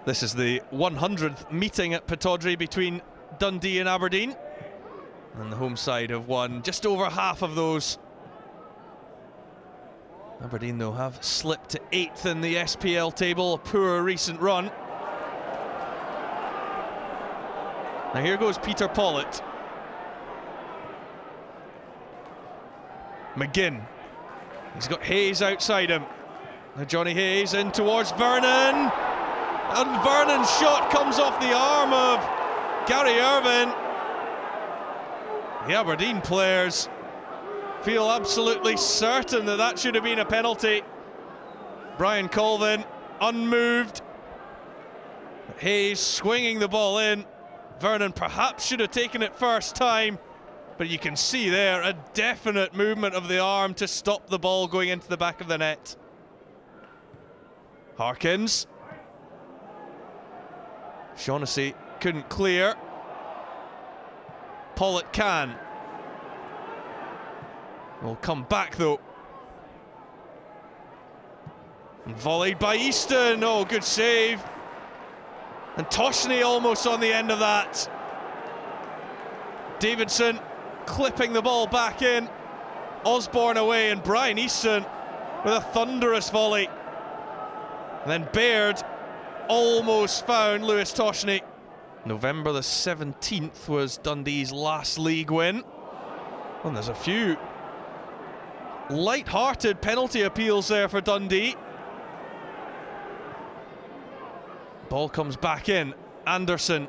This is the 100th meeting at Pittodrie between Dundee and Aberdeen, and the home side have won just over half of those. Aberdeen, though, have slipped to 8th in the SPL table, a poor recent run. Now here goes Peter Pollitt. McGinn, he's got Hayes outside him. Now Johnny Hayes in towards Vernon, and Vernon's shot comes off the arm of Gary Irvine. The Aberdeen players feel absolutely certain that that should have been a penalty. Brian Colvin unmoved. Hayes swinging the ball in. Vernon perhaps should have taken it first time, but you can see there a definite movement of the arm to stop the ball going into the back of the net. Harkins. Shaughnessy couldn't clear. Pollitt can. Will come back though. And volleyed by Easton. Oh, good save. And Toshney almost on the end of that. Davidson clipping the ball back in. Osborne away, and Brian Easton with a thunderous volley. And then Baird almost found Lewis Toshney. November the 17th was Dundee's last league win. And there's a few light-hearted penalty appeals there for Dundee. Ball comes back in. Anderson.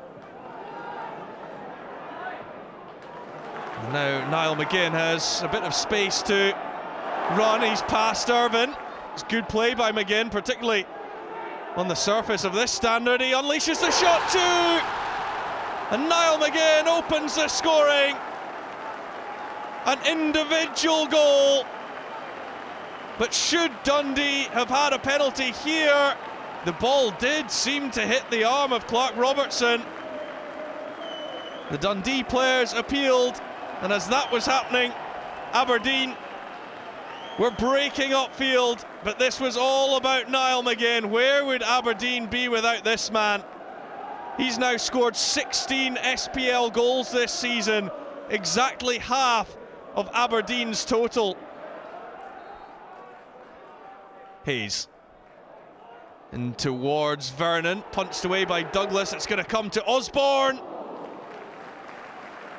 And now Niall McGinn has a bit of space to run. He's past Irvine. It's good play by McGinn, particularly on the surface of this standard. He unleashes the shot too, and Niall McGinn opens the scoring. An individual goal, but should Dundee have had a penalty here, the ball did seem to hit the arm of Clark Robertson. The Dundee players appealed, and as that was happening, Aberdeen were breaking upfield, but this was all about Niall McGinn. Where would Aberdeen be without this man? He's now scored 16 SPL goals this season, exactly half of Aberdeen's total. Hayes in towards Vernon, punched away by Douglas. It's going to come to Osborne.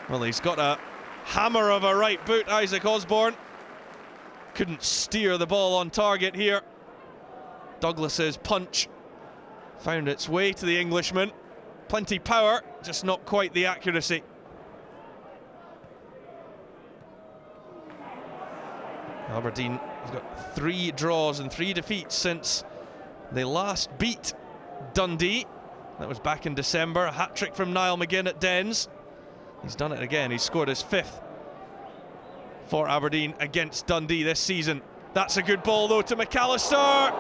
Well, he's got a hammer of a right boot, Isaac Osborne. Couldn't steer the ball on target here. Douglas's punch found its way to the Englishman. Plenty power, just not quite the accuracy. Aberdeen have got 3 draws and 3 defeats since they last beat Dundee. That was back in December. A hat-trick from Niall McGinn at Dens. He's done it again. He's scored his 5th for Aberdeen against Dundee this season. That's a good ball though to McAllister,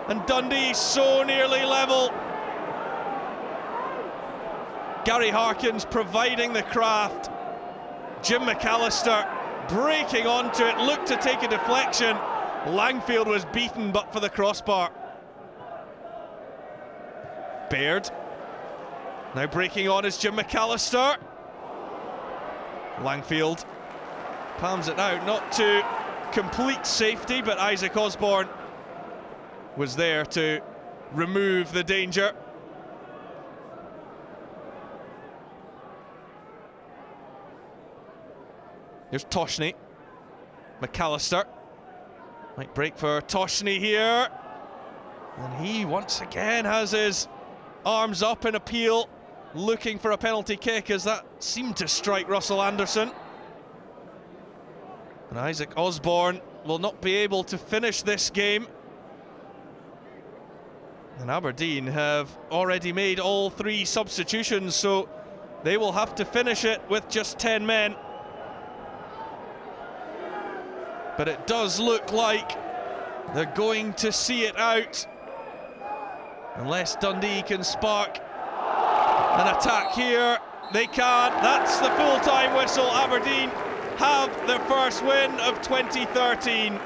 and Dundee so nearly level. Gary Harkins providing the craft. Jim McAllister breaking onto it, looked to take a deflection. Langfield was beaten but for the crossbar. Baird now breaking on is Jim McAllister. Langfield palms it out, not to complete safety, but Isaac Osborne was there to remove the danger. Here's Toshney. McAllister might break for Toshney here, and he once again has his arms up in appeal, looking for a penalty kick, as that seemed to strike Russell Anderson. And Isaac Osborne will not be able to finish this game. And Aberdeen have already made all 3 substitutions, so they will have to finish it with just 10 men. But it does look like they're going to see it out, unless Dundee can spark an attack here. They can't. That's the full-time whistle. Aberdeen have their first win of 2013.